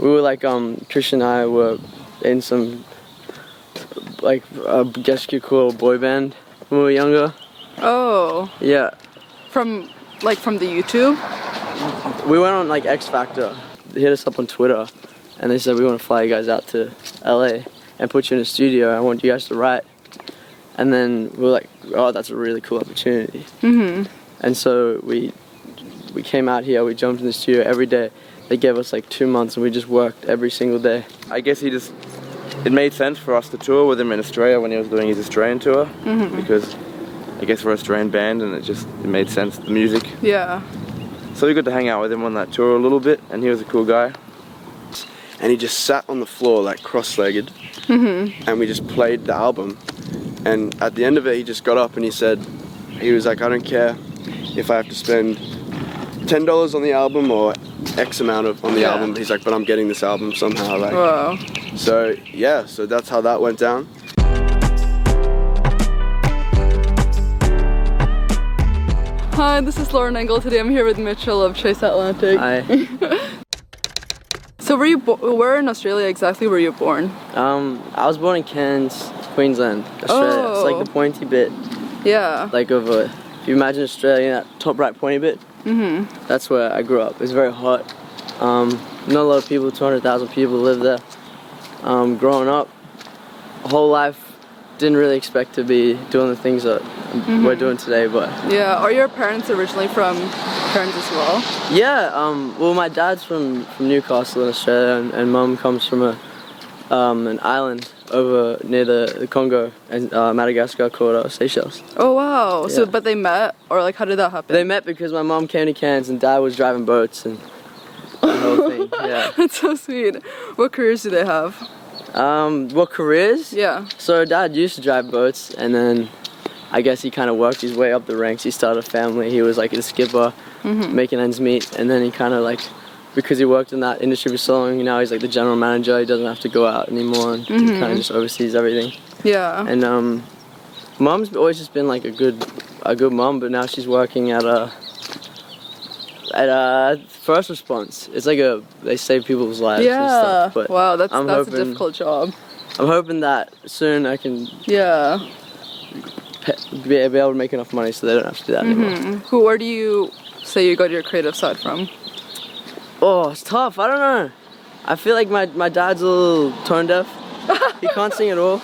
We were like, Christian and I were in some, like, I guess you could call it a boy band when we were younger. Oh. Yeah. From the YouTube? We went on like X Factor. They hit us up on Twitter and they said, we want to fly you guys out to LA and put you in a studio. I want you guys to write. And then we were like, oh, that's a really cool opportunity. And so we came out here, we jumped in the studio every day. They gave us like 2 months and we just worked every single day. I guess it made sense for us to tour with him in Australia when he was doing his Australian tour, because I guess we're an Australian band and it made sense, the music. Yeah. So we got to hang out with him on that tour a little bit, and he was a cool guy. And he just sat on the floor like cross-legged, and we just played the album. And at the end of it, he just got up and he was like, I don't care if I have to spend $10 on the album or X amount on the album. He's like, but I'm getting this album somehow. Like, wow. So yeah, so that's how that went down. Hi, this is Lauren Engel. Today I'm here with Mitchell of Chase Outlanding. Hi. So where in Australia exactly were you born? I was born in Cairns, Queensland, Australia. Oh. It's like the pointy bit. Yeah. Like if you imagine Australia, that top right pointy bit. That's where I grew up. It's very hot. Not a lot of people, 200,000 people live there. Growing up, whole life, didn't really expect to be doing the things that we're doing today, but... Yeah, are your parents originally from Cairns as well? Yeah, well my dad's from Newcastle in Australia and mum comes from an island over near the Congo and Madagascar called Seychelles. Oh wow, Yeah. So but they met, or like how did that happen? They met because my mom came to Cairns and dad was driving boats and the whole thing, yeah. That's so sweet. What careers do they have? What careers? Yeah. So dad used to drive boats and then I guess he kind of worked his way up the ranks. He started a family. He was like a skipper, making ends meet, and then he kind of like, because he worked in that industry for so long, now he's like the general manager. He doesn't have to go out anymore and he kind of just oversees everything. Yeah. And mom's always just been like a good mom, but now she's working at first response. It's like they save people's lives and stuff. But wow, that's a difficult job. I'm hoping that soon I can be able to make enough money so they don't have to do that anymore. Where do you say you got your creative side from? Oh, it's tough. I don't know. I feel like my dad's a little tone deaf. He can't sing at all.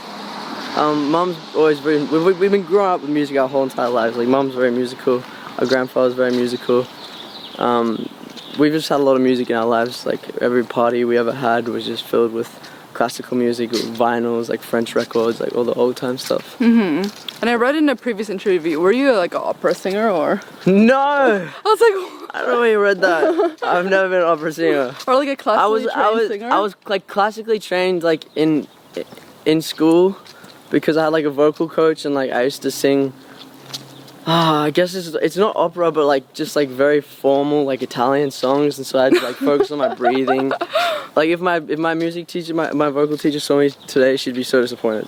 Mom's always we've been growing up with music our whole entire lives. Like mom's very musical. Our grandfather's very musical. We've just had a lot of music in our lives. Like every party we ever had was just filled with classical music, with vinyls, like French records, like all the old time stuff. And I read in a previous interview, were you like an opera singer or? No! I was like, I don't know where you read that. I've never been an opera singer. Or like a classically trained singer? I was like classically trained like in school because I had like a vocal coach and like I used to sing. I guess it's not opera, but like just like very formal like Italian songs, and so I had to like focus on my breathing. Like if my music teacher, my vocal teacher saw me today, she'd be so disappointed.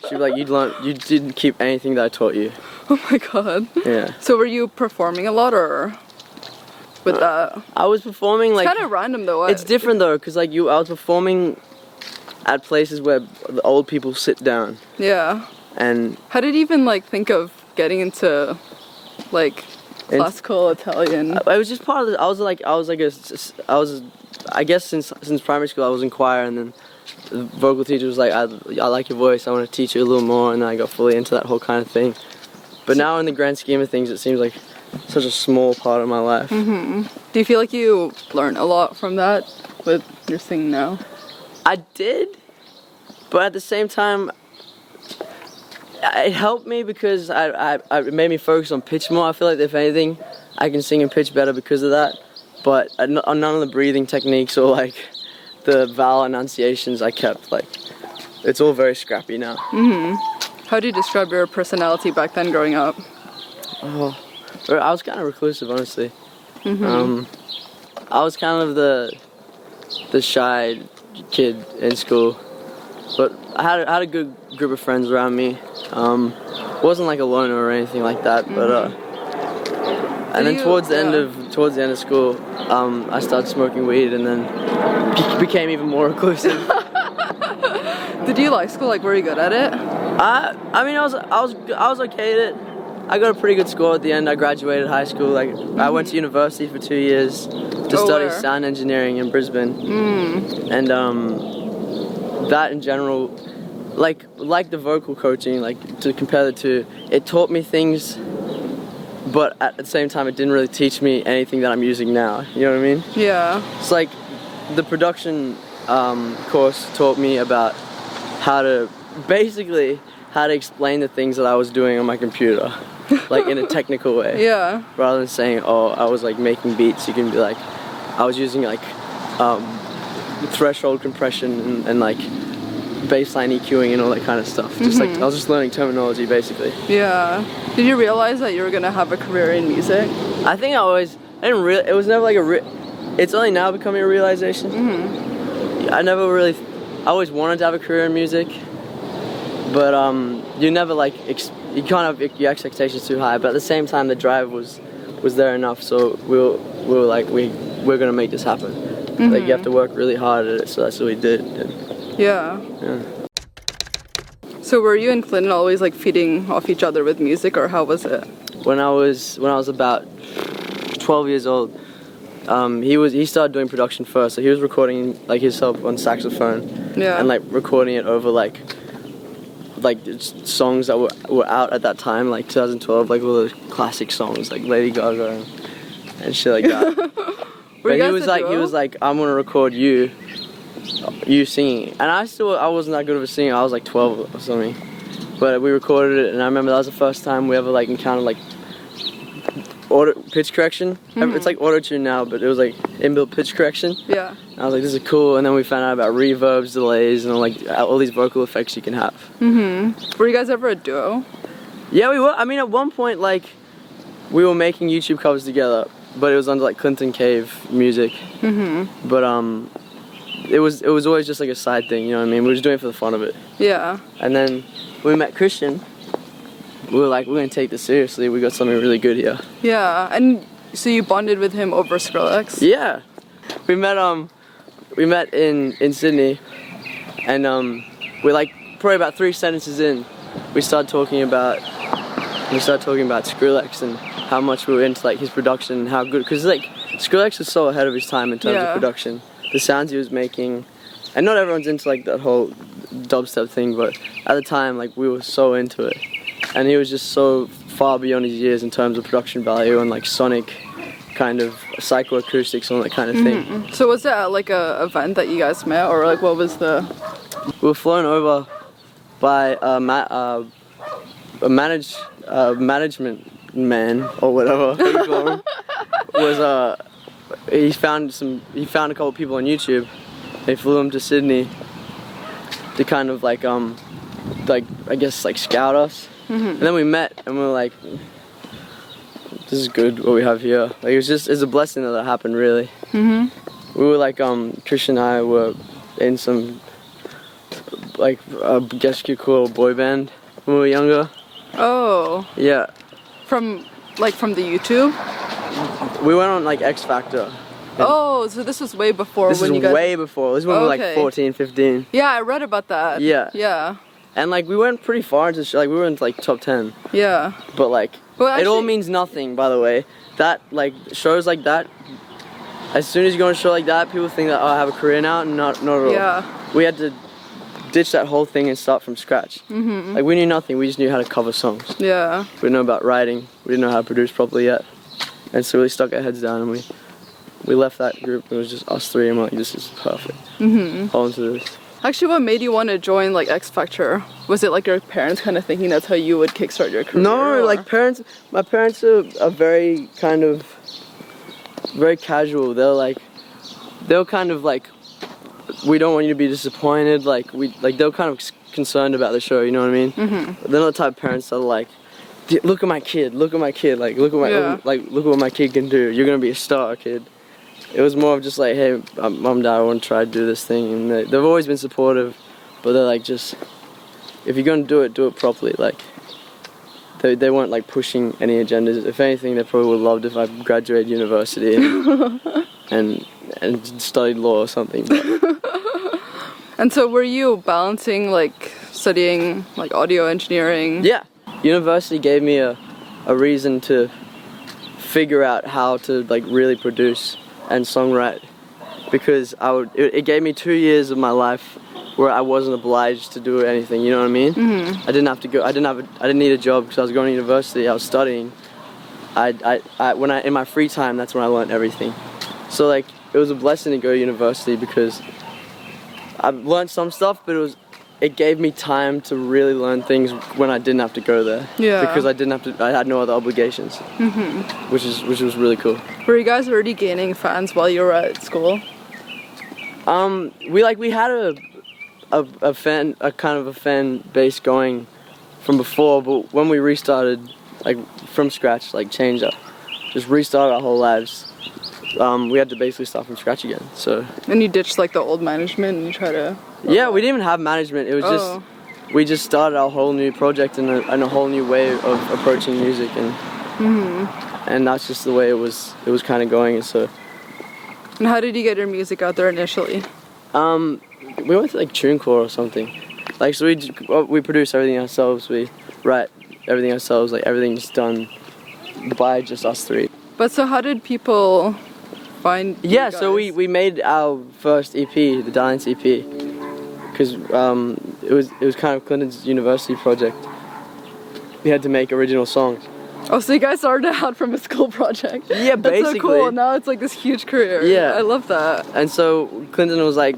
She'd be like, you didn't keep anything that I taught you. Oh my god. Yeah. So were you performing a lot or with that? I was performing like... It's kind of random though. It's different though, because like I was performing at places where the old people sit down. Yeah. And how did you even like think of getting into like classical Italian? I was just part of the, I guess since primary school I was in choir, and then the vocal teacher was like, I like your voice, I want to teach you a little more, and then I got fully into that whole kind of thing. But now in the grand scheme of things, it seems like such a small part of my life. Mm-hmm. Do you feel like you learn a lot from that with your singing now? I did, but at the same time, it helped me because it made me focus on pitch more. I feel like if anything, I can sing in pitch better because of that. But none of the breathing techniques or like the vowel enunciations I kept. Like, it's all very scrappy now. Mm-hmm. How do you describe your personality back then growing up? Oh, I was kind of reclusive, honestly. Mm-hmm. I was kind of the shy kid in school, but I had a good group of friends around me. Wasn't like a loner or anything like that, but and then towards the end of school, I started smoking weed, and then became even more reclusive. Did you like school? Like, were you good at it? I mean, I was okay at it. I got a pretty good score at the end. I graduated high school. Like, I went to university for 2 years to study where? sound engineering in Brisbane. And that in general, like the vocal coaching, like to compare the two, it taught me things, but at the same time, it didn't really teach me anything that I'm using now. You know what I mean? Yeah. It's like the production course taught me about how to explain the things that I was doing on my computer, like in a technical way. Yeah. Rather than saying, oh, I was like making beats, you can be like, I was using like threshold compression and like baseline EQing and all that kind of stuff. Just like, I was just learning terminology basically. Yeah. Did you realize that you were gonna have a career in music? I think it was never like it's only now becoming a realization. I always wanted to have a career in music, but you never like, you can't have your expectations too high, but at the same time the drive was there enough, so we were like, we're gonna make this happen. Like, you have to work really hard at it, so that's what we did. Yeah. So were you and Clinton always like feeding off each other with music, or how was it? When I was about 12 years old, he started doing production first, so he was recording like himself on saxophone. Yeah. And like recording it over like songs that were out at that time, like 2012, like all the classic songs like Lady Gaga and shit like that. But he was like, I'm gonna record you singing, and I wasn't that good of a singer. I was like 12 or something, but we recorded it, and I remember that was the first time we ever like encountered like pitch correction. It's like auto-tune now, but it was like inbuilt pitch correction. Yeah. And I was like, this is cool. And then we found out about reverbs, delays, and all these vocal effects you can have. Were you guys ever a duo? Yeah, we were. I mean, at one point, like, we were making YouTube covers together, but it was under like Clinton Cave music. But it was always just like a side thing, you know what I mean? We were just doing it for the fun of it. Yeah. And then when we met Christian, we were like, we're gonna take this seriously. We got something really good here. Yeah. And so you bonded with him over Skrillex? Yeah. We met in Sydney, and we're like probably about 3 sentences in, we started talking about Skrillex and how much we were into like his production and how good, because like Skrillex was so ahead of his time in terms of production, the sounds he was making, and not everyone's into like that whole dubstep thing, but at the time like we were so into it, and he was just so far beyond his years in terms of production value and like sonic kind of psychoacoustics and all that kind of thing. So was it at like a event that you guys met, or like what was the? We were flown over by a management man or whatever you call him. Was he found a couple people on YouTube. They flew him to Sydney to kind of like I guess like scout us. And then we met and we were like, this is good what we have here. Like it's a blessing that happened really. We were like Christian and I were in some like I guess you could call it a boy band when we were younger. Oh. Yeah. From the YouTube? We went on like X Factor. Oh, so this was way before when you guys... This is way before. This was when we were like 14, 15. Yeah, I read about that. Yeah. Yeah. And like we went pretty far into like we were in like top 10. Yeah. But like it all means nothing, by the way. That like shows like that, as soon as you go on a show like that, people think that, oh, I have a career now. Not at all. Yeah. We had to ditch that whole thing and start from scratch. Like we knew nothing. We just knew how to cover songs. Yeah. We didn't know about writing. We didn't know how to produce properly yet. And so we stuck our heads down and we left that group. It was just us three, and we're like, this is perfect. All into this. Actually, what made you want to join like X Factor? Was it like your parents kind of thinking that's how you would kickstart your career? No, or? like my parents are very kind of, very casual. They're kind of like, we don't want you to be disappointed. Like they're kind of concerned about the show, you know what I mean? They're not the type of parents that are like, look at my kid, like look at what my kid can do. You're gonna be a star, kid. It was more of just like, hey, mom, dad, I want to try to do this thing, and they've always been supportive, but they're like, just if you're gonna do it properly. Like they weren't like pushing any agendas. If anything, they probably would have loved if I graduated university and and studied law or something. But And so were you balancing like studying like audio engineering? yeah, university gave me a reason to figure out how to like really produce and songwrite, because it gave me 2 years of my life where I wasn't obliged to do anything, you know what I mean? I didn't have to go, I didn't need a job because I was going to university, I was studying. In my free time, that's when I learned everything. So like, it was a blessing to go to university because I learned some stuff, but it gave me time to really learn things when I didn't have to go there. Yeah. Because I had no other obligations. Which was really cool. Were you guys already gaining fans while you were at school? We had a kind of a fan base going from before, but when we restarted, like from scratch, like just restarted our whole lives, we had to basically start from scratch again. So. And you ditched like the old management and you try to. Yeah, we didn't even have management. It was just we just started our whole new project and a whole new way of approaching music, and that's just the way it was kind of going. And so. And how did you get your music out there initially? We went to like TuneCore or something. Like, so we produce everything ourselves. We write everything ourselves. Like, everything's done by just us three. But so how did people find you Yeah, guys? so we made our first EP, the Dalliance EP, because it was kind of Clinton's university project. We had to make original songs. Oh, so you guys started out from a school project? Yeah, That's basically. so cool. Now it's like this huge career. Yeah. I love that. And so Clinton was like,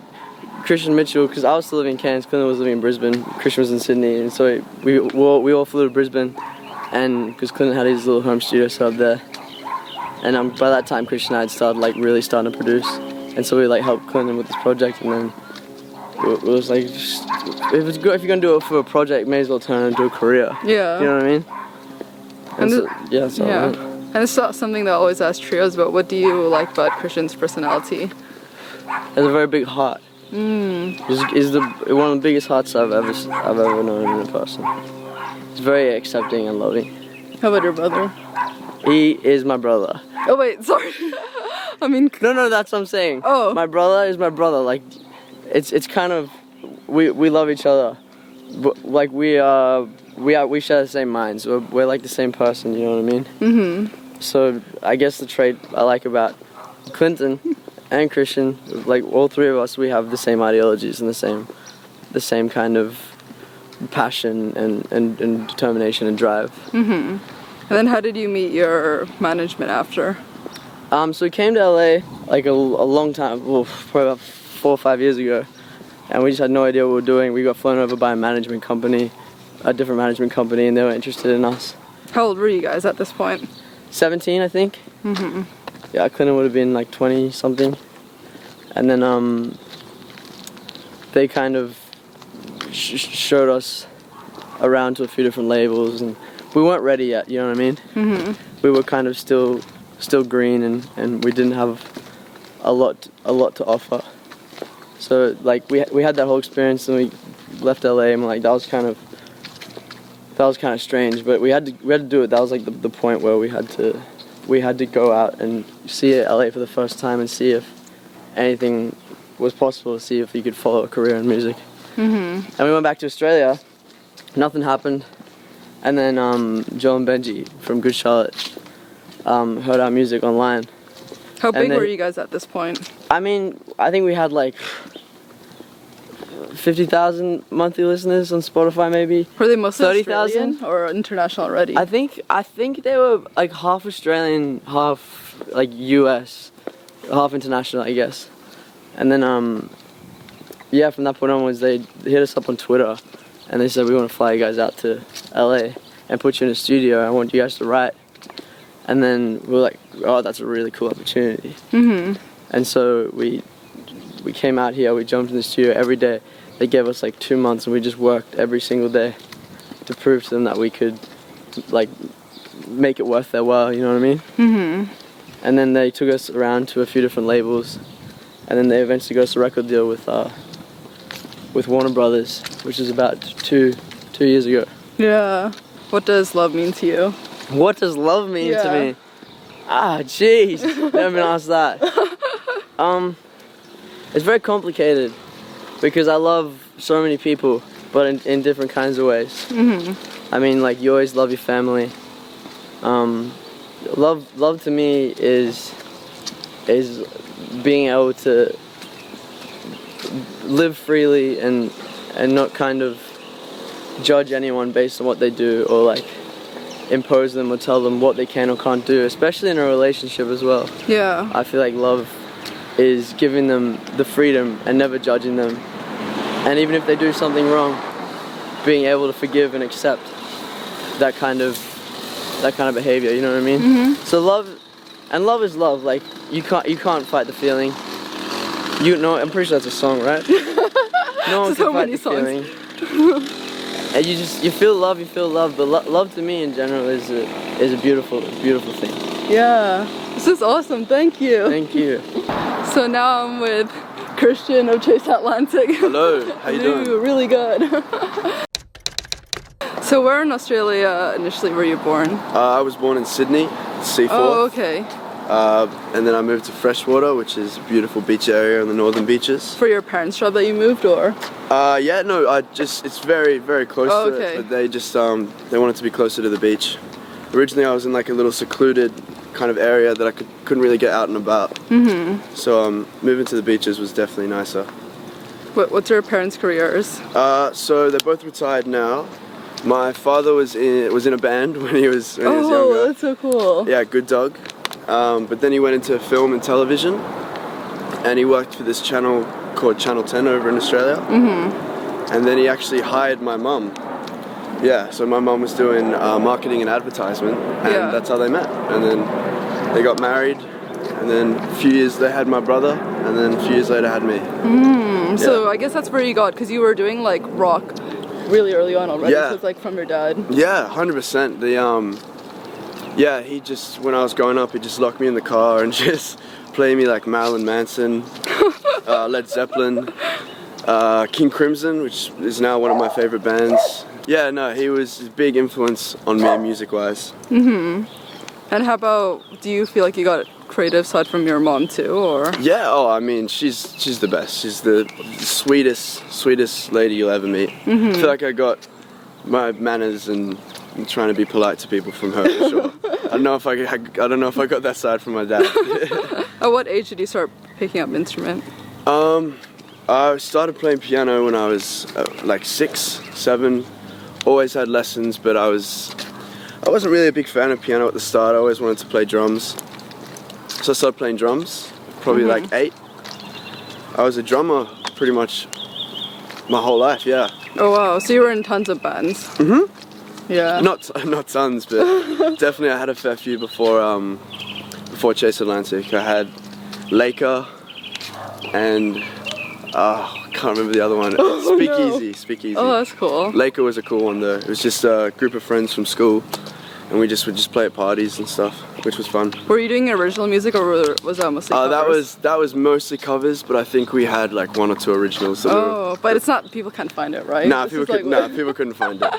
Christian Mitchell, because I was still living in Cairns, Clinton was living in Brisbane, Christian was in Sydney, and so we all flew to Brisbane, and because Clinton had his little home studio set up there, and by that time Christian and I had started like really starting to produce, and so we like helped Clinton with this project, and then it was like, if you're gonna do it for a project, may as well turn it into a career. Yeah. You know what I mean? And so, Yeah. And it's something that I always ask trios about. What do you like about Christian's personality? He has a very big heart. He's one of the biggest hearts I've ever known in a person. He's very accepting and loving. How about your brother? He is my brother. Oh wait, sorry. I mean. No, that's what I'm saying. Oh. My brother is my brother. Like, it's kind of, we love each other, but like we share the same minds. We're like the same person. You know what I mean? So I guess the trait I like about Clinton and Christian, like all three of us, we have the same ideologies and the same kind of passion and determination and drive. And then how did you meet your management after? So we came to LA like a long time, well, probably about 4 or 5 years ago, and we just had no idea what we were doing. We got flown over by a management company, a different management company, and they were interested in us. How old were you guys at this point? 17, I think. Yeah, Clinton would have been like 20 something, and then they kind of showed us around to a few different labels, and we weren't ready yet. You know what I mean? We were kind of still green, and we didn't have a lot to offer. So like we had that whole experience, and we left LA, and like that was kind of strange, but we had to do it. That was like the point where we had to go out and see LA for the first time and see if anything was possible, to see if you could follow a career in music. And we went back to Australia. Nothing happened, and then Joel and Benji from Good Charlotte heard our music online. How big were you guys at this point? I mean, I think we had like 50,000 monthly listeners on Spotify, maybe. Were they mostly 30,000 Australian or international already? I think they were like half Australian, half like US, half international, I guess. And then yeah, from that point onwards, they hit us up on Twitter, and they said, we want to fly you guys out to LA and put you in a studio. I want you guys to write. And then we were like, oh, that's a really cool opportunity. And so we came out here, we jumped in the studio every day. They gave us like 2 months, and we just worked every single day to prove to them that we could like make it worth their while, you know what I mean? And then they took us around to a few different labels, and then they eventually got us a record deal with Warner Brothers, which is about two years ago. Yeah. What does love mean to you? What does love mean to me? Ah, jeez, never been asked that. It's very complicated because I love so many people, but in different kinds of ways. I mean, like, you always love your family. Love to me is being able to live freely and not kind of judge anyone based on what they do, or like impose them or tell them what they can or can't do, especially in a relationship as well. Yeah. I feel like love is giving them the freedom and never judging them, and even if they do something wrong, being able to forgive and accept that kind of behavior, you know what I mean? So love is love. Like, you can't fight the feeling. You know, I'm pretty sure that's a song, right? No one So can fight many the songs. feeling. And you feel love, but love to me in general is a beautiful thing. Yeah. This is awesome. Thank you. Thank you. So now I'm with Christian of Chase Outlanding. Hello, how you doing? Really good. So where in Australia initially were you born? I was born in Sydney, Seaforth. Oh, okay. And then I moved to Freshwater, which is a beautiful beach area on the northern beaches. For your parents' job that you moved, or? Yeah, no, it's very, very close to okay. it, but they just, they wanted to be closer to the beach. Originally I was in like a little secluded kind of area that I couldn't really get out and about. So moving to the beaches was definitely nicer. What's your parents' careers? So they're both retired now. My father was in a band when he was younger. Oh, that's so cool. Yeah, good dog. But then he went into film and television, and he worked for this channel called Channel 10 over in Australia. And then he actually hired my mum. Yeah, so my mum was doing marketing and advertisement, and that's how they met. And then they got married, and then a few years they had my brother, and then a few years later had me. So I guess that's where you got, because you were doing like rock really early on already, so it's like from your dad. Yeah, 100%. Yeah, he just, when I was growing up, he just locked me in the car and just played me like Marilyn Manson, Led Zeppelin, King Crimson, which is now one of my favorite bands. Yeah, no, he was a big influence on me music-wise. And how about, do you feel like you got a creative side from your mom too, or? Yeah, oh, I mean, she's the best. She's the sweetest lady you'll ever meet. I feel like I got my manners and trying to be polite to people from her, for sure. I don't know if I got that side from my dad. At what age did you start picking up instrument? I started playing piano when I was like 6, 7. Always had lessons, but I wasn't really a big fan of piano at the start. I always wanted to play drums. So I started playing drums, probably like 8. I was a drummer pretty much my whole life, yeah. Oh wow, so you were in tons of bands. Yeah. Not tons, but definitely I had a fair few before Chase Atlantic. I had Laker and I can't remember the other one. Speakeasy. Oh, that's cool. Laker was a cool one though. It was just a group of friends from school, and we would just play at parties and stuff, which was fun. Were you doing original music, or was that mostly covers? That was mostly covers, but I think we had like 1 or 2 originals. But it's not, people can't find it, right? Nah, people couldn't find it.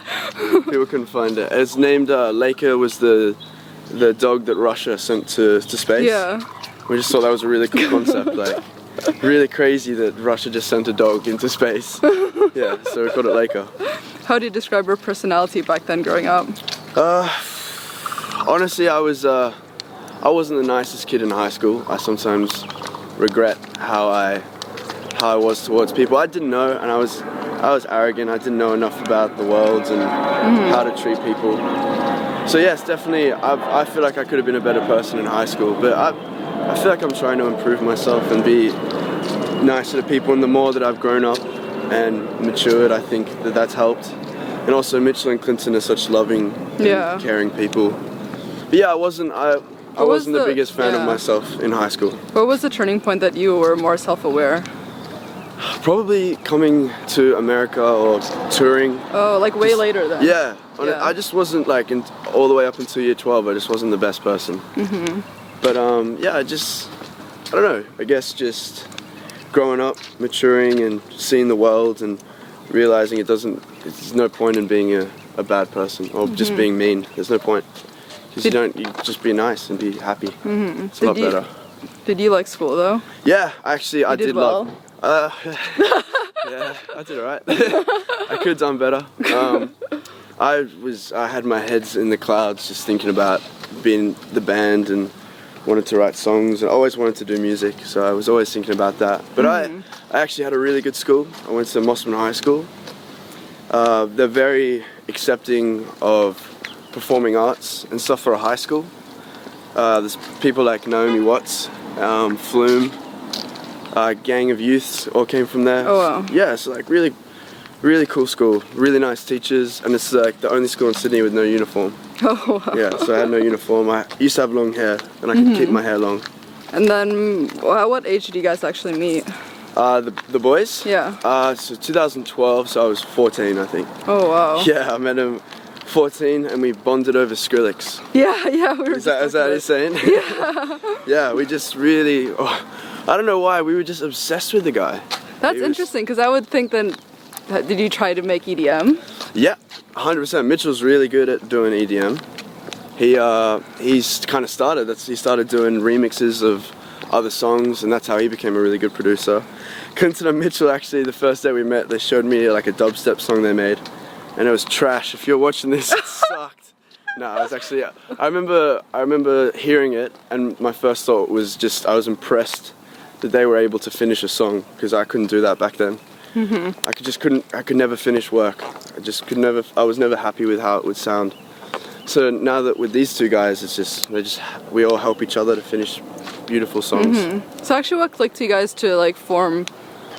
People couldn't find it. It's named Laker was the dog that Russia sent to space. Yeah. We just thought that was a really cool concept, like really crazy that Russia just sent a dog into space. Yeah, so we called it Laker. How do you describe your personality back then growing up? Honestly, I wasn't the nicest kid in high school. I sometimes regret how I was towards people. I didn't know, and I was arrogant. I didn't know enough about the world and how to treat people. So yes, definitely, I feel like I could have been a better person in high school, but I feel like I'm trying to improve myself and be nicer to people, and the more that I've grown up and matured, I think that's helped. And also Mitchel and Clinton are such loving, caring people. But yeah, I wasn't the biggest fan of myself in high school. What was the turning point that you were more self-aware? Probably coming to America or touring. Oh, like way later then? Yeah. I just wasn't like, all the way up until year 12, I just wasn't the best person. But yeah, I don't know, I guess just growing up, maturing and seeing the world and realizing there's no point in being a bad person or just being mean. There's no point. Because you just be nice and be happy. It's a lot better. Did you like school though? Yeah, actually, I did well? love. Yeah, I did alright. I could have done better. I had my heads in the clouds, just thinking about being the band and wanted to write songs. I always wanted to do music, so I was always thinking about that. But I actually had a really good school. I went to Mossman High School. They're very accepting of performing arts and stuff for a high school. There's people like Naomi Watts, Flume, Gang of Youths all came from there. Oh wow. Yeah, so like really cool school, really nice teachers, and it's like the only school in Sydney with no uniform. Oh wow. Yeah, so I had no uniform. I used to have long hair, and I could keep my hair long. And then, what age did you guys actually meet? The boys? Yeah. So 2012, so I was 14, I think. Oh wow. Yeah, I met him 14, and we bonded over Skrillex. Yeah, we were. Is that what he's saying? Yeah. Yeah, we just really. I don't know why, we were just obsessed with the guy. That's interesting, because I would think then. Did you try to make EDM? Yeah, 100%. Mitchell's really good at doing EDM. He's kind of started. He started doing remixes of other songs, and that's how he became a really good producer. Clinton and Mitchell, actually, the first day we met, they showed me like a dubstep song they made, and it was trash. If you're watching this, it sucked. No, it was actually. I remember hearing it, and my first thought was just I was impressed that they were able to finish a song, because I couldn't do that back then. I could never finish work. I was never happy with how it would sound. So now that with these two guys, we all help each other to finish beautiful songs. So actually, what clicked you guys to like form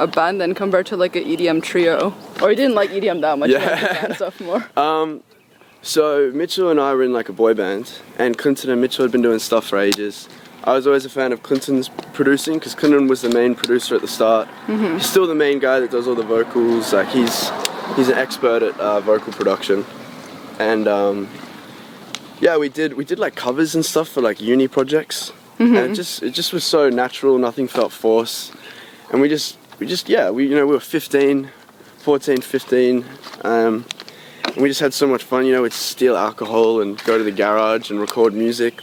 a band then compared to like an EDM trio? Or you didn't like EDM that much? Yeah. You liked the band stuff more. So Mitchell and I were in like a boy band, and Clinton and Mitchell had been doing stuff for ages. I was always a fan of Clinton's producing, because Clinton was the main producer at the start. He's still the main guy that does all the vocals. Like he's an expert at vocal production, and yeah, we did like covers and stuff for like uni projects, and it just was so natural. Nothing felt forced, and we were 15, 14, 15. And we just had so much fun. We'd steal alcohol and go to the garage and record music.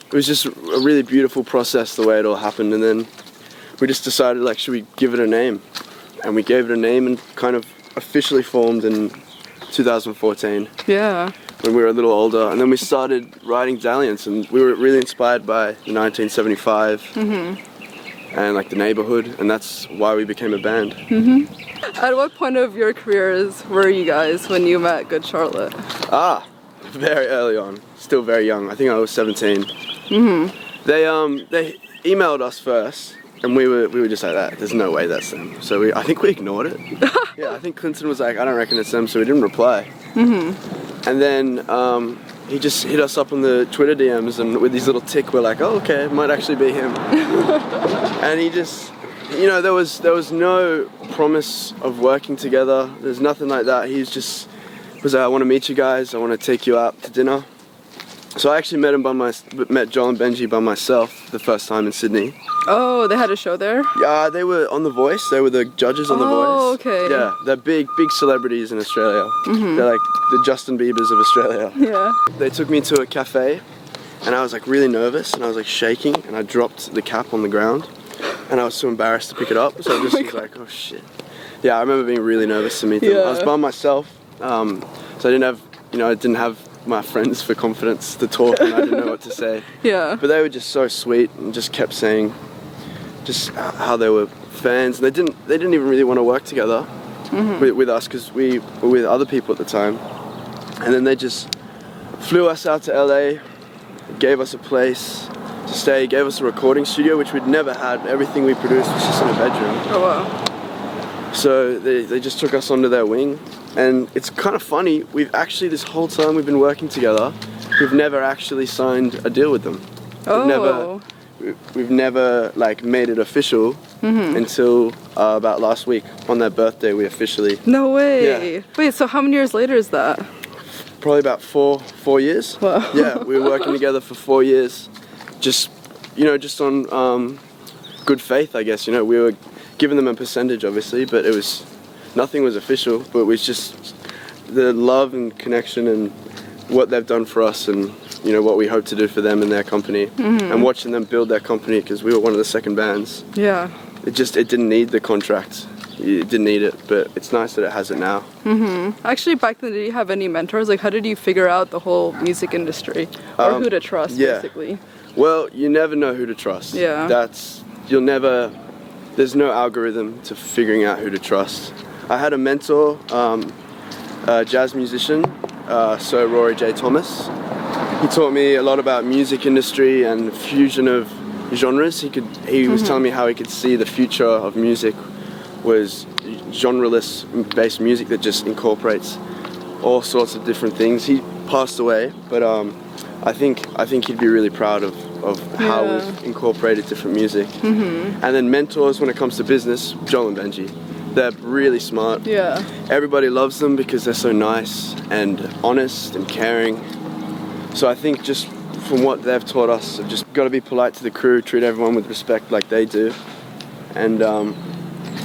It was just a really beautiful process the way it all happened, and then we just decided, like, should we give it a name? And we gave it a name and kind of officially formed in 2014. Yeah. When we were a little older, and then we started writing Dalliance, and we were really inspired by the 1975 and like the neighborhood, and that's why we became a band. At what point of your careers were you guys when you met Good Charlotte? Very early on, still very young. I think I was 17. They emailed us first, and we were just like that. There's no way that's them. So I think we ignored it. Yeah, I think Clinton was like, I don't reckon it's them, so we didn't reply. And then he just hit us up on the Twitter DMs, and with his little tick, we're like, oh, okay, it might actually be him. And he just, there was no promise of working together. There's nothing like that. He was like, I want to meet you guys. I want to take you out to dinner. So I actually met Joel and Benji by myself the first time in Sydney. Oh, they had a show there? Yeah, they were on The Voice. They were the judges on The Voice. Oh, okay. Yeah, they're big celebrities in Australia. They're like the Justin Biebers of Australia. Yeah. They took me to a cafe, and I was like really nervous, and I was like shaking, and I dropped the cap on the ground, and I was so embarrassed to pick it up, so I just was like, oh shit. Yeah, I remember being really nervous to meet them. I was by myself, so I didn't have my friends for confidence to talk, and I didn't know what to say. Yeah. But they were just so sweet and just kept saying just how they were fans. They didn't even really want to work together with us, because we were with other people at the time. And then they just flew us out to LA, gave us a place to stay, gave us a recording studio, which we'd never had. Everything we produced was just in a bedroom. Oh wow. So they just took us under their wing. And it's kind of funny, this whole time we've been working together, we've never actually signed a deal with them. We've never like made it official until about last week. On their birthday, we officially. No way. Yeah. Wait, so how many years later is that? Probably about four years. Wow. Yeah, we were working together for 4 years, just on good faith, I guess. We were giving them a percentage, obviously, but nothing was official. But it was just the love and connection and what they've done for us, and you know, what we hope to do for them and their company, and watching them build their company, because we were one of the second bands. Yeah. It didn't need the contract. It didn't need it, but it's nice that it has it now. Actually, back then, did you have any mentors? Like, how did you figure out the whole music industry, or who to trust, basically? Well, you never know who to trust. Yeah. There's no algorithm to figuring out who to trust. I had a mentor, a jazz musician, Sir Rory J. Thomas. He taught me a lot about music industry and fusion of genres. He was telling me how he could see the future of music was genreless based music that just incorporates all sorts of different things. He passed away, but I think he'd be really proud of how we've incorporated different music. And then mentors when it comes to business, Joel and Benji. They're really smart. Yeah. Everybody loves them because they're so nice and honest and caring. So I think just from what they've taught us, I've just got to be polite to the crew, treat everyone with respect like they do. And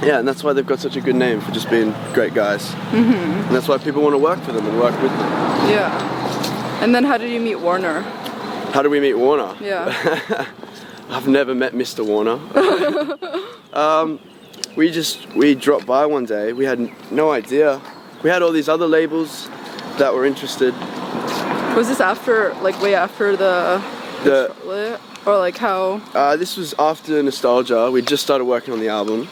and that's why they've got such a good name, for just being great guys. And that's why people want to work for them and work with them. Yeah. And then how did you meet Warner? How did we meet Warner? Yeah. I've never met Mr. Warner. We dropped by one day. We had no idea. We had all these other labels that were interested. Was this after, like, way after the or like how? This was after Nostalgia. We just started working on the album.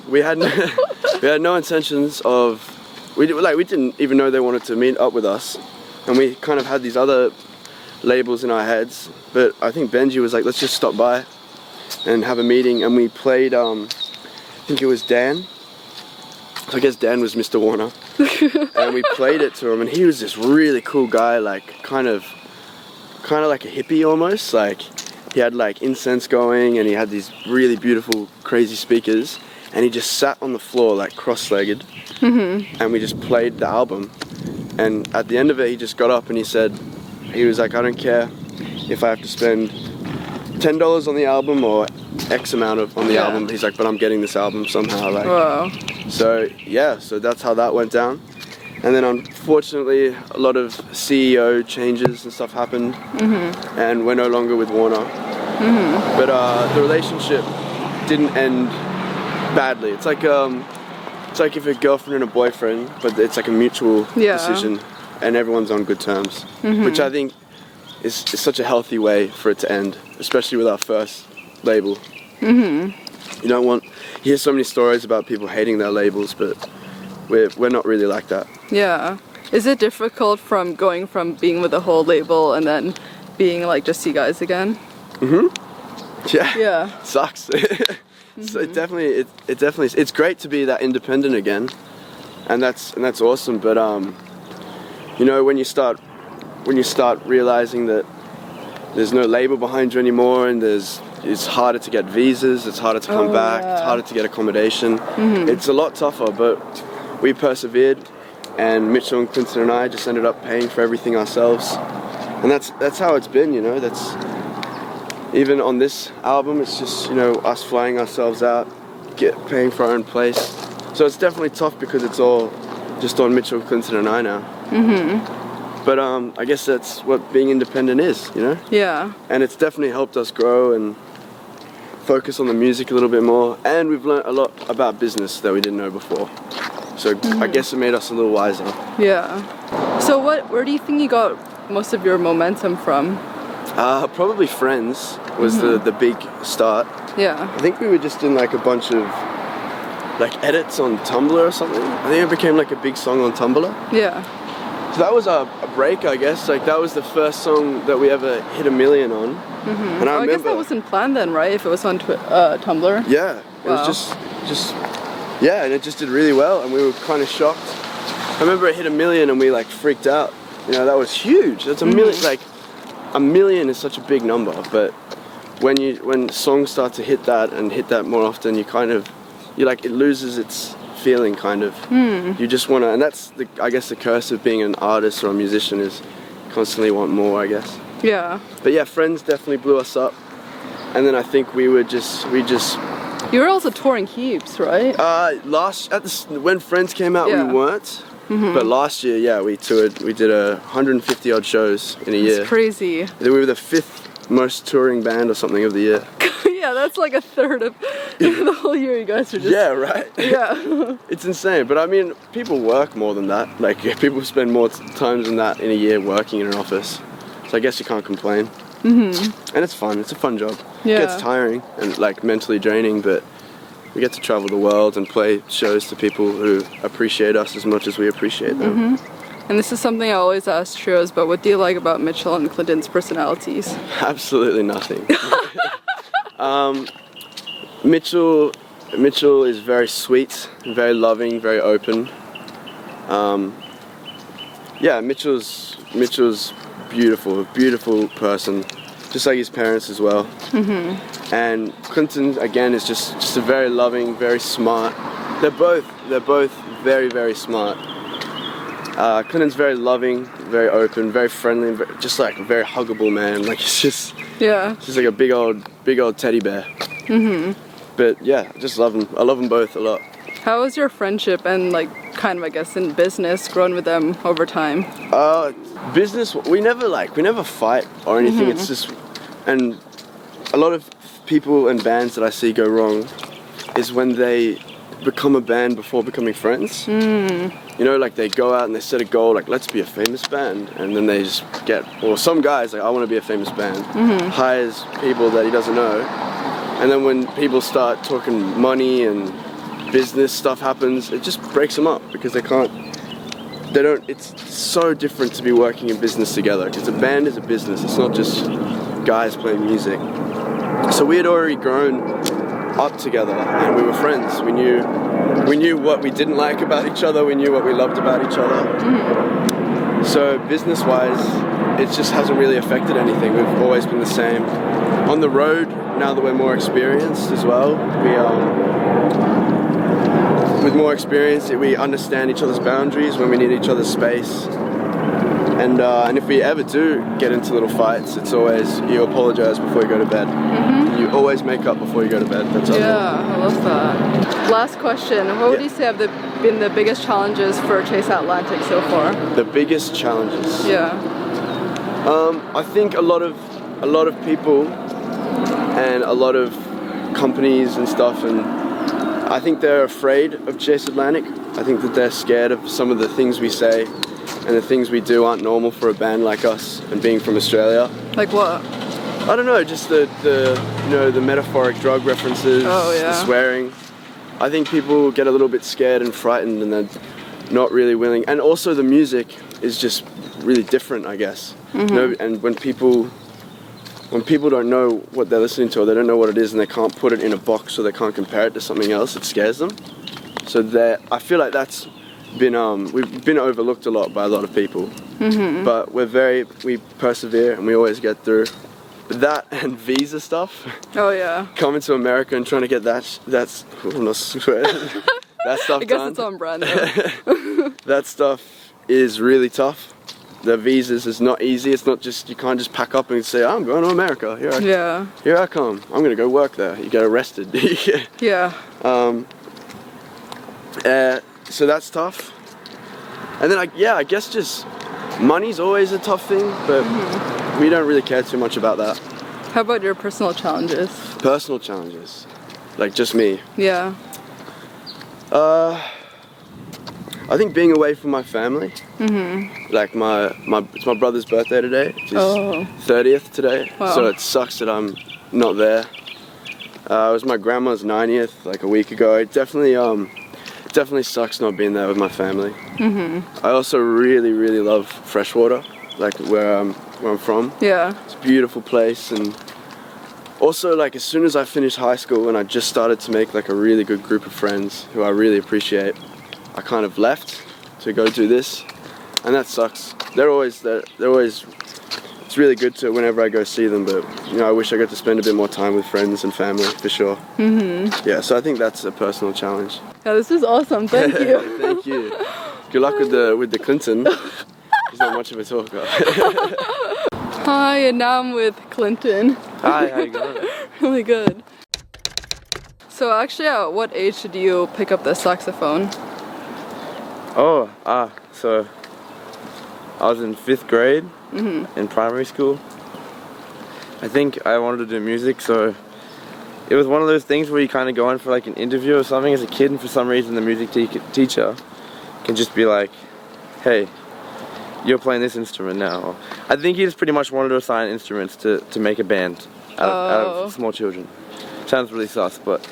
We had no intentions of. We didn't even know they wanted to meet up with us, and we kind of had these other labels in our heads. But I think Benji was like, let's just stop by and have a meeting, and we played. I think it was Dan. So I guess Dan was Mr. Warner, and we played it to him, and he was this really cool guy, like kind of like a hippie almost. Like he had like incense going, and he had these really beautiful, crazy speakers, and he just sat on the floor like cross-legged, and we just played the album. And at the end of it, he just got up and he was like, I don't care if I have to spend $10 on the album or X amount on the album. He's like, but I'm getting this album somehow. Like, wow. So that's how that went down. And then unfortunately, a lot of CEO changes and stuff happened, and we're no longer with Warner. But the relationship didn't end badly. It's like if a girlfriend and a boyfriend, but it's like a mutual decision, and everyone's on good terms, which I think is such a healthy way for it to end, especially with our first label. You don't want. You hear so many stories about people hating their labels, but we're not really like that. Yeah. Is it difficult from going from being with a whole label and then being like just you guys again? Yeah. Sucks. So it definitely it's great to be that independent again, and that's awesome. But you know, when you start realizing that there's no label behind you anymore, and it's harder to get visas, it's harder to come back, it's harder to get accommodation. It's a lot tougher, but we persevered, and Mitchell and Clinton and I just ended up paying for everything ourselves, and that's how it's been. You know, that's even on this album. It's just, you know, us flying ourselves out, paying for our own place. So it's definitely tough because it's all just on Mitchell, Clinton, and I now. But I guess that's what being independent is, you know? Yeah. And it's definitely helped us grow and focus on the music a little bit more. And we've learned a lot about business that we didn't know before. So I guess it made us a little wiser. Yeah. So where do you think you got most of your momentum from? Probably Friends was the big start. Yeah. I think we were just in like a bunch of like edits on Tumblr or something. I think it became like a big song on Tumblr. Yeah. So that was a break, I guess. Like that was the first song that we ever hit 1 million on. And I guess that wasn't planned then, right? If it was on Tumblr. Yeah, it was just yeah, and it just did really well, and we were kind of shocked. I remember it hit 1 million, and we like freaked out. You know, that was huge. That's 1 million. Like 1 million is such a big number, but when songs start to hit that more often, it loses its feeling, kind of. You just want to, and that's I guess the curse of being an artist or a musician, is constantly want more, I guess. Yeah. But yeah, Friends definitely blew us up, and then I think we just. You were also touring heaps, right? When Friends came out, we weren't. But last year, yeah, we toured. We did 150 odd shows in a year. It's crazy. We were the 5th most touring band or something of the year. Yeah, that's like a third of the whole year you guys are just... Yeah, right? Yeah. It's insane. But I mean, people work more than that. Like, people spend more times than that in a year working in an office. So I guess you can't complain. And it's fun. It's a fun job. Yeah. It gets tiring and like mentally draining, but we get to travel the world and play shows to people who appreciate us as much as we appreciate them. And this is something I always ask trios, but what do you like about Mitchell and Clinton's personalities? Absolutely nothing. Mitchell is very sweet, very loving, very open. Yeah, Mitchell's beautiful, a beautiful person, just like his parents as well. And Clinton, again, is just a very loving, very smart. They're both very, very smart. Clinton's very loving, very open, very friendly, and just like a very huggable man. Like he's just like a big old teddy bear. But yeah, I just love him. I love them both a lot. How has your friendship and like kind of, I guess, in business grown with them over time? Business, we never fight or anything. It's just, and a lot of people and bands that I see go wrong is when they become a band before becoming friends. You know, like they go out and they set a goal, like let's be a famous band, and then they just get, or some guys like I want to be a famous band, hires people that he doesn't know, and then when people start talking money and business stuff happens, it just breaks them up because it's so different to be working in business together, because a band is a business, it's not just guys playing music. So we had already grown up together and we were friends. We knew what we didn't like about each other, we knew what we loved about each other. So business wise, it just hasn't really affected anything. We've always been the same. On the road, now that we're more experienced as well, with more experience, we understand each other's boundaries when we need each other's space. And if we ever do get into little fights, it's always you apologize before you go to bed. You always make up before you go to bed. That's I love that. Last question. What would you say have been the biggest challenges for Chase Outlanding so far? The biggest challenges? Yeah. I think a lot of people and a lot of companies and stuff, and I think they're afraid of Chase Atlantic. I think that they're scared of some of the things we say and the things we do aren't normal for a band like us, and being from Australia. Like what? I don't know, just the metaphoric drug references, the swearing. I think people get a little bit scared and frightened, and they're not really willing. And also the music is just really different, I guess. And when people don't know what they're listening to, or they don't know what it is, and they can't put it in a box, or they can't compare it to something else, it scares them. So I feel like that's been we've been overlooked a lot by a lot of people. But we persevere and we always get through. But that and visa stuff. Oh yeah. Coming to America and trying to get that's I'm not swearing. That stuff I guess done. it's on brand though. That stuff is really tough. The visas is not easy. It's not just, you can't just pack up and say, I'm going to America. Here I come. I'm going to go work there. You get arrested. So that's tough. And then I guess just money's always a tough thing, but we don't really care too much about that. How about your personal challenges? Personal challenges? Like just me? Yeah. I think being away from my family. Like it's my brother's birthday today. It's his 30th today. Wow. So it sucks that I'm not there. It was my grandma's 90th like a week ago. It definitely sucks not being there with my family. I also really, really love freshwater, like where I'm from. Yeah. It's a beautiful place, and also like as soon as I finished high school and I just started to make like a really good group of friends who I really appreciate, I kind of left to go do this, and that sucks. They're always, it's really good to whenever I go see them, but I wish I got to spend a bit more time with friends and family for sure. Yeah, so I think that's a personal challenge. Yeah, this is awesome. Thank you. Thank you. Good luck with the Clinton. He's not much of a talker. Hi, and now I'm with Clinton. Hi, how you going? Really good. So actually, at what age did you pick up the saxophone? Oh, so I was in 5th grade in primary school. I think I wanted to do music, so it was one of those things where you kind of go in for like an interview or something as a kid, and for some reason the music teacher can just be like, hey, you're playing this instrument now. I think he just pretty much wanted to assign instruments to make a band out of small children. Sounds really sus, but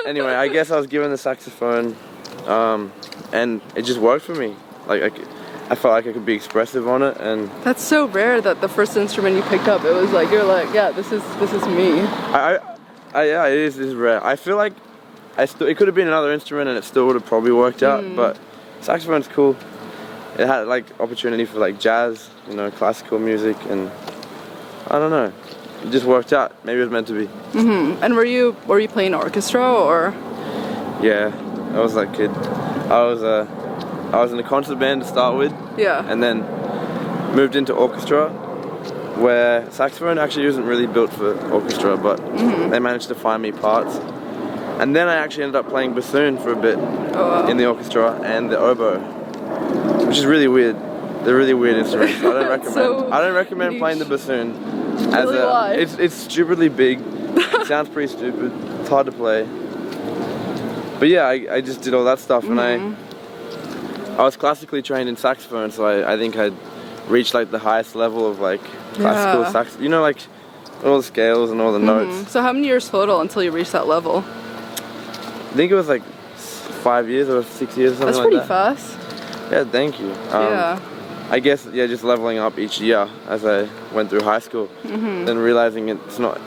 anyway, I guess I was given the saxophone, and it just worked for me. Like I felt like I could be expressive on it, and that's so rare that the first instrument you picked up, it was like you're like, yeah, this is me. Yeah, it is rare. I feel like it could have been another instrument and it still would have probably worked out, but saxophone's cool. It had like opportunity for like jazz, you know, classical music, and I don't know. It just worked out. Maybe it was meant to be. And were you playing orchestra or? Yeah, I was that kid. I was in a concert band to start with. Yeah. And then moved into orchestra, where saxophone actually isn't really built for orchestra, but they managed to find me parts. And then I actually ended up playing bassoon for a bit in the orchestra, and the oboe, which is really weird. They're really weird instruments. I don't recommend playing the bassoon. Why? It's stupidly big. It sounds pretty stupid. It's hard to play. But yeah, I just did all that stuff, and I was classically trained in saxophone, so I think I'd reached like the highest level of like classical sax. You know, like all the scales and all the notes. So how many years total until you reached that level? I think it was like 5 years or 6 years or something. That's like pretty that. fast. Yeah, thank you. I guess, yeah, just leveling up each year as I went through high school. Then realizing it's not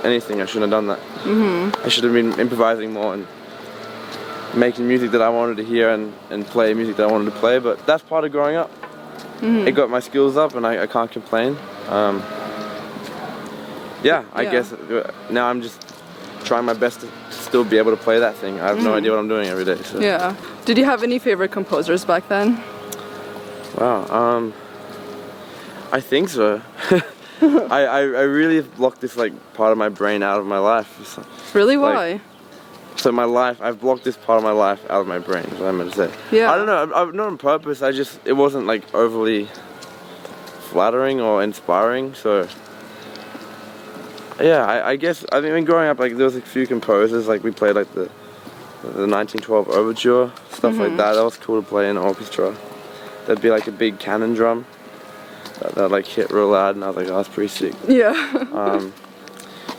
anything, I shouldn't have done that. I should have been improvising more and making music that I wanted to hear and play music that I wanted to play, but that's part of growing up. It got my skills up, and I can't complain. I guess now I'm just trying my best to still be able to play that thing. I have no idea what I'm doing every day. So. Yeah. Did you have any favorite composers back then? Wow. I think so. I really blocked this like part of my brain out of my life. Really? Why? So I've blocked this part of my life out of my brain, is what I meant to say. Yeah. I don't know, not on purpose, it wasn't like overly flattering or inspiring, so yeah, I guess, I mean growing up, like there was a few composers, like we played like the 1912 Overture, stuff like that was cool to play in orchestra. There'd be like a big cannon drum that like hit real loud, and I was like, oh, that's pretty sick. Yeah.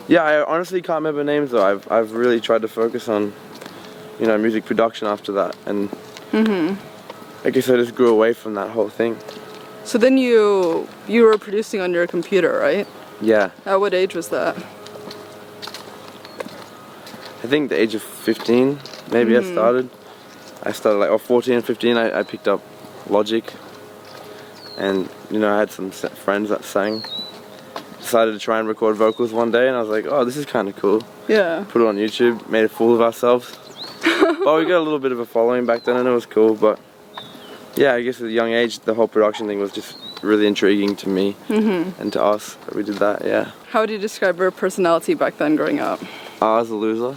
Yeah, I honestly can't remember names though. I've really tried to focus on, you know, music production after that, and I guess I just grew away from that whole thing. So then you were producing on your computer, right? Yeah. At what age was that? I think the age of 15, maybe I started like, or 14 and 15, I picked up Logic, and you know, I had some friends that sang. Decided to try and record vocals one day, and I was like, oh, this is kind of cool. Yeah. Put it on YouTube, made a fool of ourselves. But we got a little bit of a following back then, and it was cool. But yeah, I guess at a young age, the whole production thing was just really intriguing to me and to us that we did that. Yeah. How would you describe your personality back then, growing up? I was a loser.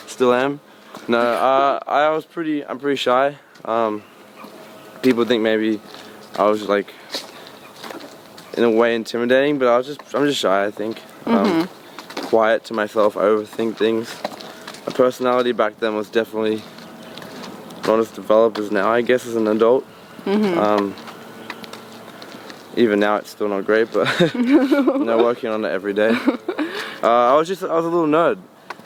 Still am. No, I'm pretty shy. People think maybe I was like, in a way, intimidating, but I'm just shy, I think. Quiet to myself, overthink things. My personality back then was definitely not as developed as now, I guess, as an adult. Even now it's still not great, but you know, working on it every day. I was a little nerd.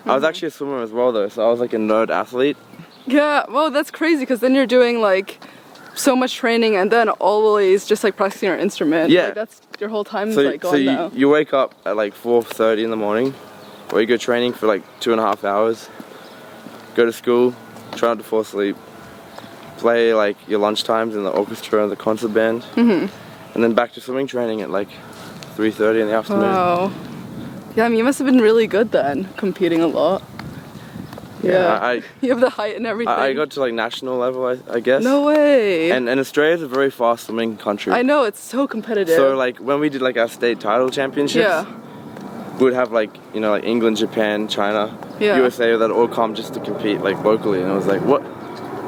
I was actually a swimmer as well though, so I was like a nerd athlete. Yeah, well that's crazy, because then you're doing like so much training and then always just like practicing your instrument. Yeah. Like, that's your whole time is like gone now. You wake up at like 4:30 in the morning, or you go training for like 2.5 hours, go to school, try not to fall asleep, play like your lunch times in the orchestra and the concert band, and then back to swimming training at like 3:30 in the afternoon. Wow. Yeah, I mean you must have been really good then, competing a lot. Yeah, you have the height and everything. I got to like national level, I guess. No way. And Australia's a very fast swimming country. I know, it's so competitive. So like when we did like our state title championships, we would have like, you know, like England, Japan, China, USA that all come just to compete like locally, and I was like, what?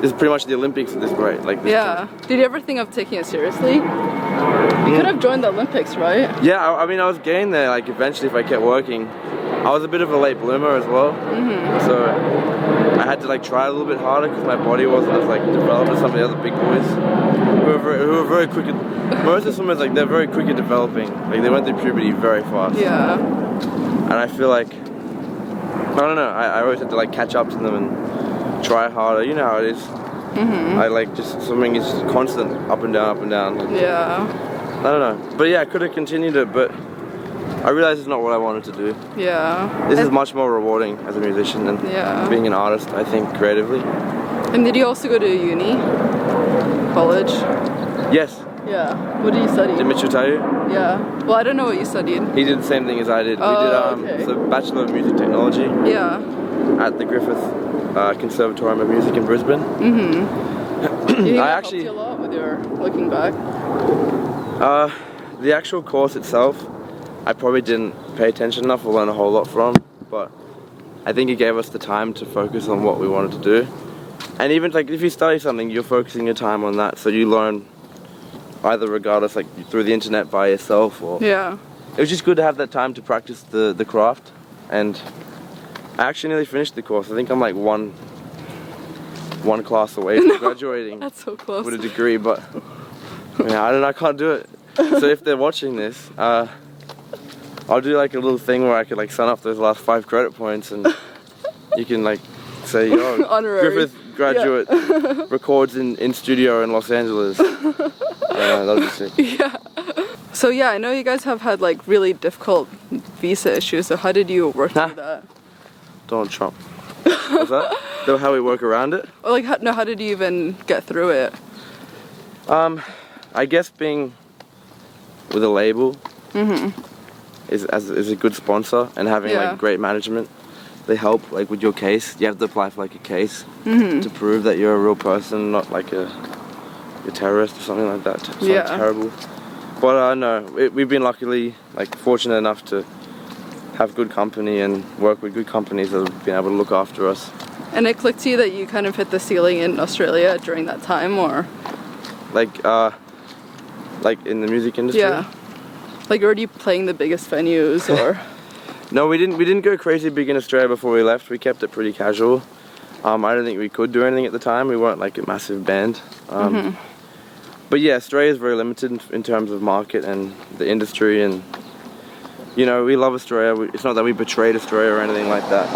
this is pretty much the Olympics at this rate. Like this Yeah. Did you ever think of taking it seriously? You could have joined the Olympics, right? Yeah, I mean, I was getting there, like, eventually if I kept working. I was a bit of a late bloomer as well, so I had to, like, try a little bit harder because my body wasn't as, like, developed as some of the other big boys who are very quick at, most of the swimmers, like, they're very quick at developing. Like, they went through puberty very fast. Yeah. And I feel like, I don't know, I always had to, like, catch up to them and try harder. You know how it is. I, like, just, swimming is just constant, up and down, up and down. Like, Yeah. I don't know. But yeah, I could have continued it, but I realized it's not what I wanted to do. Yeah. This is much more rewarding as a musician than being an artist, I think, creatively. And did you also go to uni? College? Yes. Yeah. What did you study? Did Mitchell tell you? Yeah. Well, I don't know what you studied. He did the same thing as I did. Oh, we did okay. it's a Bachelor of Music Technology Yeah. at the Griffith Conservatorium of Music in Brisbane. You think I that actually- helped you a lot with your looking back? The actual course itself, I probably didn't pay attention enough or learn a whole lot from, but I think it gave us the time to focus on what we wanted to do. And even like if you study something, you're focusing your time on that, so you learn either regardless, like through the internet by yourself, or Yeah. it was just good to have that time to practice the craft. And I actually nearly finished the course. I think I'm like one class away from graduating That's so close. with a degree, but yeah, I don't know, I can't do it. So if they're watching this, I'll do like a little thing where I could like sign up those last 5 credit points, and you can like say, "Yo, Honorary. Griffith graduate records in studio in Los Angeles." That'll be sick. Yeah. So yeah, I know you guys have had like really difficult visa issues. So how did you work through that? Donald Trump. What's that? Know how we work around it? Or like, how did you even get through it? I guess being with a label is a good sponsor, and having like great management. They help like with your case. You have to apply for like a case to prove that you're a real person, not like a terrorist or something like that. Something terrible. But no, we've been luckily like fortunate enough to have good company and work with good companies that have been able to look after us. And it clicked to you that you kind of hit the ceiling in Australia during that time, or? Like in the music industry? Yeah. Like, were you playing the biggest venues, or? No, we didn't go crazy big in Australia before we left. We kept it pretty casual. I don't think we could do anything at the time. We weren't like a massive band. But yeah, Australia is very limited in terms of market and the industry, and you know, we love Australia. It's not that we betrayed Australia or anything like that.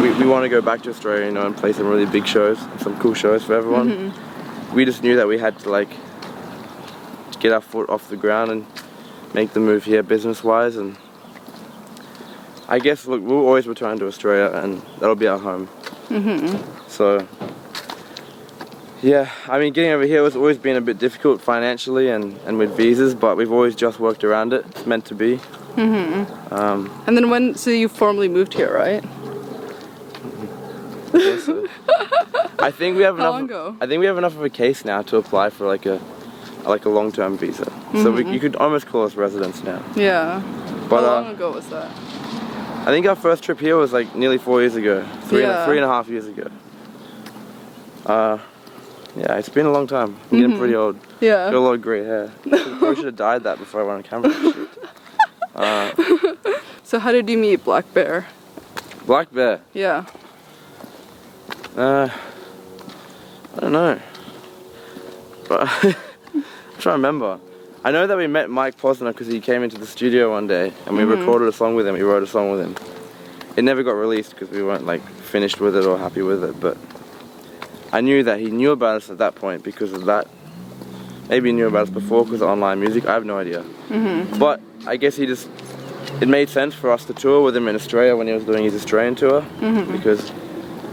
We want to go back to Australia, you know, and play some really big shows, some cool shows for everyone. We just knew that we had to like get our foot off the ground and make the move here business-wise, and I guess look, we'll always return to Australia, and that'll be our home. So yeah, I mean, getting over here has always been a bit difficult financially and with visas, but we've always just worked around it. It's meant to be. And then so you formally moved here, right? Yes, so. I think we have How enough. long ago? I think we have enough of a case now to apply for like a long-term visa. So you could almost call us residents now. Yeah. But How long ago was that? I think our first trip here was like nearly 4 years ago. Three and a half years ago. Yeah, it's been a long time. I'm getting pretty old. Yeah. Got a lot of grey hair. Probably should have dyed that before I went on camera and shit. So how did you meet Blackbear? Blackbear. Yeah. I don't know. But I'm trying to remember. I know that we met Mike Posner because he came into the studio one day and we recorded a song with him. We wrote a song with him. It never got released because we weren't like finished with it or happy with it, but I knew that he knew about us at that point because of that. Maybe he knew about us before because of online music. I have no idea. But I guess it made sense for us to tour with him in Australia when he was doing his Australian tour because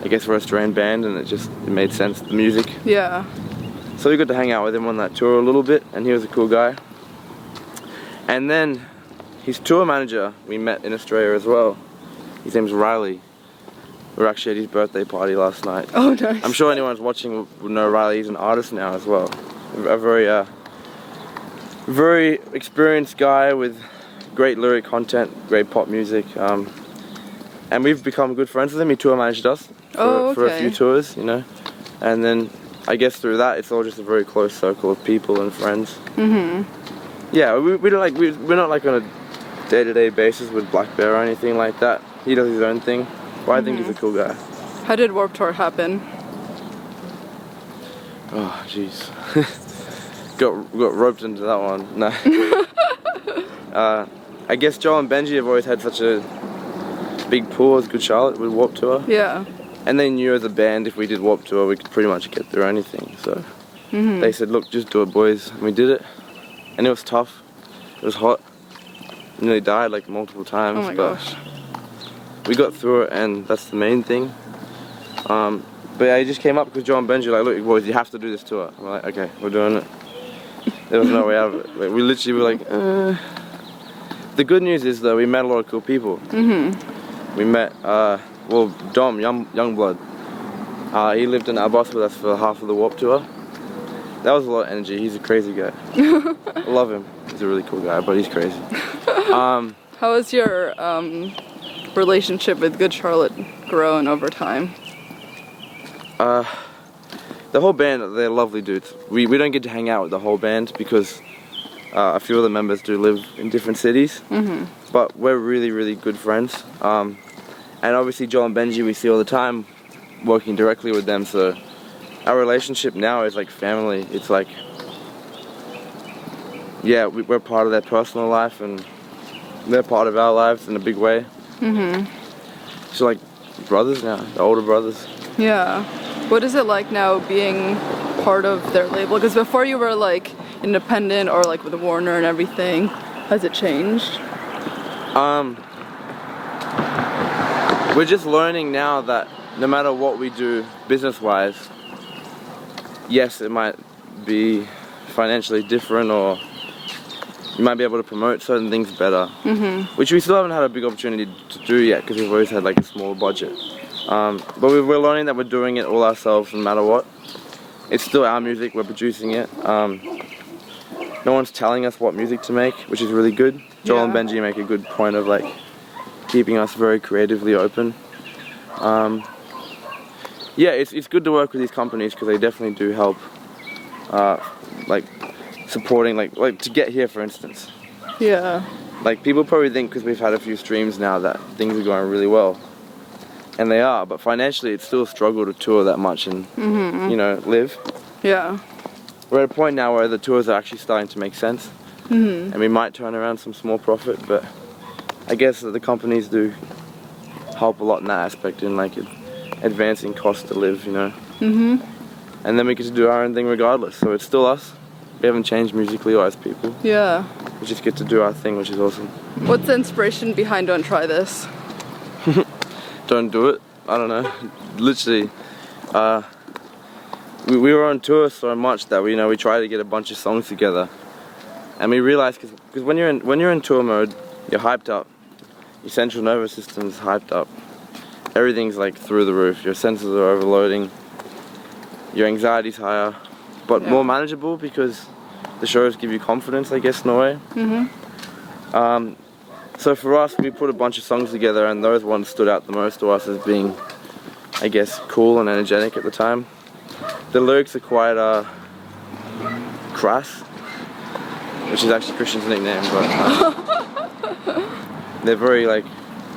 I guess we're an Australian band and it made sense, the music. Yeah. So we got to hang out with him on that tour a little bit, and he was a cool guy. And then his tour manager we met in Australia as well. His name's Riley. We were actually at his birthday party last night. Oh, nice. I'm sure anyone who's watching would know Riley. He's an artist now as well. A very experienced guy with great lyric content, great pop music. And we've become good friends with him. He tour managed us for a few tours, you know. And then I guess through that, it's all just a very close circle of people and friends. Yeah, we're not like on a day-to-day basis with blackbear or anything like that. He does his own thing, but I think he's a cool guy. How did Warped Tour happen? Oh, jeez. got roped into that one. No. I guess Joel and Benji have always had such a big pull as Good Charlotte with Warped Tour. Yeah. And they knew as a band if we did Warped Tour we could pretty much get through anything. So they said, look, just do it, boys. And we did it. And it was tough. It was hot. Nearly died like multiple times. Oh my but gosh. we got through it, and that's the main thing. But yeah, he just came up because Joel and Benji were like, look, boys, you have to do this tour. I'm like, okay, we're doing it. There was no way out of it. Like, we literally were like, The good news is though, we met a lot of cool people. We met, well, Dom, Youngblood. He lived in Albos with us for half of the Warped Tour. That was a lot of energy. He's a crazy guy. I love him. He's a really cool guy, but he's crazy. How has your relationship with Good Charlotte grown over time? The whole band, they're lovely dudes. We don't get to hang out with the whole band because a few of the members do live in different cities. But we're really, really good friends. And obviously Joel and Benji we see all the time working directly with them, so our relationship now is like family. It's like, yeah, we're part of their personal life and they're part of our lives in a big way. So like brothers now, the older brothers. Yeah. What is it like now being part of their label? Because before you were like independent or like with Warner and everything. Has it changed? We're just learning now that no matter what we do business-wise, yes, it might be financially different or you might be able to promote certain things better, which we still haven't had a big opportunity to do yet because we've always had like a small budget. But we're learning that we're doing it all ourselves no matter what. It's still our music, we're producing it. No one's telling us what music to make, which is really good. Joel and Benji make a good point of like keeping us very creatively open. Yeah, it's good to work with these companies because they definitely do help, like supporting, like to get here, for instance. Yeah. Like people probably think because we've had a few streams now that things are going really well, and they are. But financially, it's still a struggle to tour that much and you know live. Yeah. We're at a point now where the tours are actually starting to make sense, and we might turn around some small profit. But I guess that the companies do help a lot in that aspect, in like advancing cost to live, you know. And then we get to do our own thing regardless. So it's still us. We haven't changed musically or as people. Yeah. We just get to do our thing, which is awesome. What's the inspiration behind Don't Try This? Don't do it. I don't know. Literally, we were on tour so much that we tried to get a bunch of songs together, and we realized because when you're in tour mode, you're hyped up. Your central nervous system's hyped up. Everything's like through the roof. Your senses are overloading. Your anxiety's higher, but more manageable because the shows give you confidence, I guess, in a way. So for us, we put a bunch of songs together, and those ones stood out the most to us as being, I guess, cool and energetic at the time. The lyrics are quite crass, which is actually Christian's nickname, but they're very like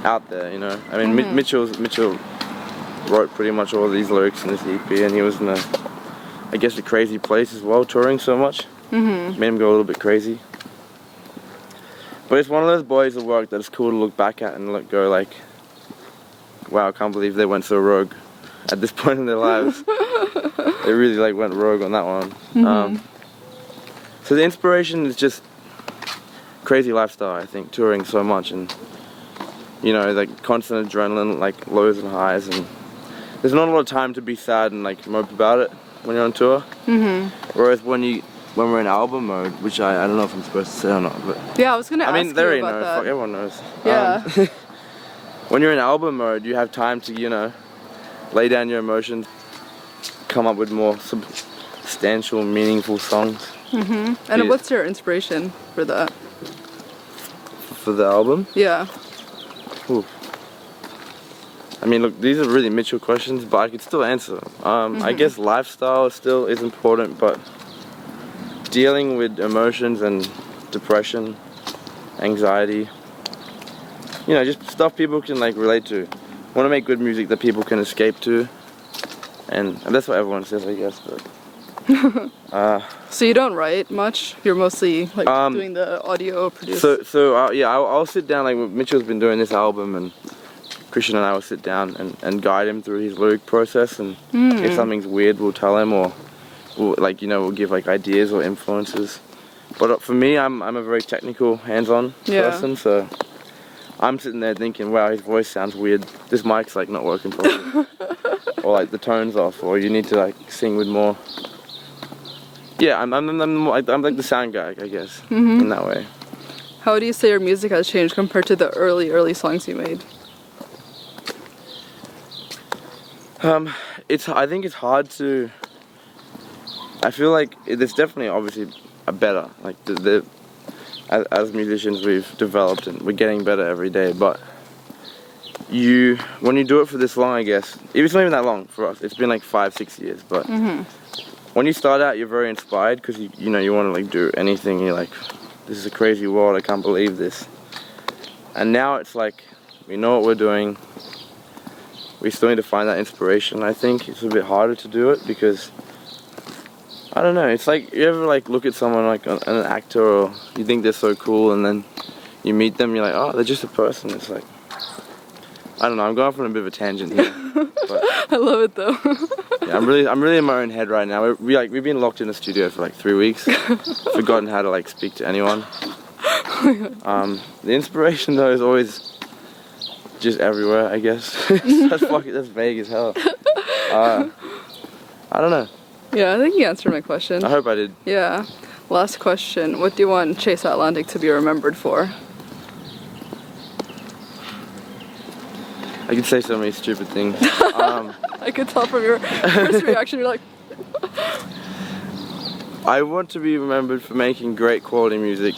out there, you know. I mean, Mitchell wrote pretty much all of these lyrics in this EP, and he was in a crazy place as well, touring so much. Made him go a little bit crazy. But it's one of those bodies of work that is cool to look back at and go like, wow, I can't believe they went so rogue at this point in their lives. They really like went rogue on that one. So the inspiration is just crazy lifestyle, I think, touring so much and like constant adrenaline, like lows and highs, and there's not a lot of time to be sad and like mope about it when you're on tour. Whereas when we're in album mode, which I don't know if I'm supposed to say or not, but yeah, I was gonna ask you they already about know. that. Fuck, everyone knows. Yeah. When you're in album mode, you have time to lay down your emotions, come up with more substantial, meaningful songs. And what's your inspiration for that? For the album? Yeah. Ooh. I mean, look, these are really Mitchell questions, but I could still answer them. I guess lifestyle still is important, but dealing with emotions and depression, anxiety, you know, just stuff people can like relate to. Want to make good music that people can escape to, and that's what everyone says, I guess. But So you don't write much? You're mostly like doing the audio produce? So yeah, I'll sit down, like Mitchell's been doing this album, and Christian and I will sit down and guide him through his lyric process, and if something's weird we'll tell him, or we'll, like, you know, we'll give like ideas or influences. But for me, I'm a very technical, hands-on person, so I'm sitting there thinking, wow, his voice sounds weird, this mic's like not working properly, or like the tone's off, or you need to like sing with more. Yeah, I'm like the sound guy, I guess, in that way. How do you say your music has changed compared to the early songs you made? I think it's hard to. I feel like there's definitely obviously a better, like as musicians we've developed and we're getting better every day, but when you do it for this long, I guess, it's not even that long for us, it's been like 5-6 years, but when you start out you're very inspired because you know you want to like do anything, you're like, this is a crazy world, I can't believe this. And now it's like, we know what we're doing, we still need to find that inspiration. I think it's a bit harder to do it because, I don't know, it's like, you ever like look at someone like an actor, or you think they're so cool, and then you meet them, you're like, oh, they're just a person. It's like, I don't know, I'm going off on a bit of a tangent here. But, I love it though. yeah, I'm really in my own head right now. We've been locked in the studio for like 3 weeks, forgotten how to like speak to anyone. The inspiration though is always just everywhere, I guess. That's vague as hell. I don't know. Yeah, I think you answered my question. I hope I did. Yeah. Last question. What do you want Chase Outlanding to be remembered for? I could say so many stupid things. I could tell from your first reaction, you're like... I want to be remembered for making great quality music.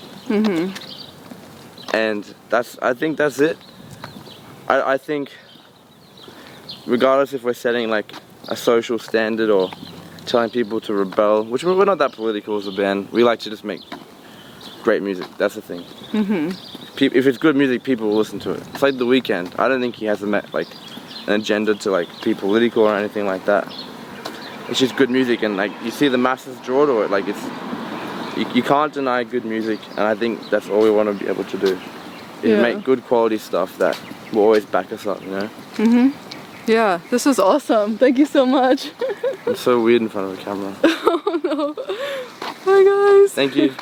And I think that's it. I think regardless if we're setting like a social standard or telling people to rebel, which we're not that political as a band, we like to just make great music, that's the thing. If it's good music, people will listen to it. It's like The Weeknd. I don't think he has like an agenda to like be political or anything like that. It's just good music, and like you see the masses draw to it. Like you can't deny good music, and I think that's all we want to be able to do. Is make good quality stuff that will always back us up, you know? Yeah, this was awesome. Thank you so much. I'm so weird in front of a camera. Oh no. Bye guys. Thank you.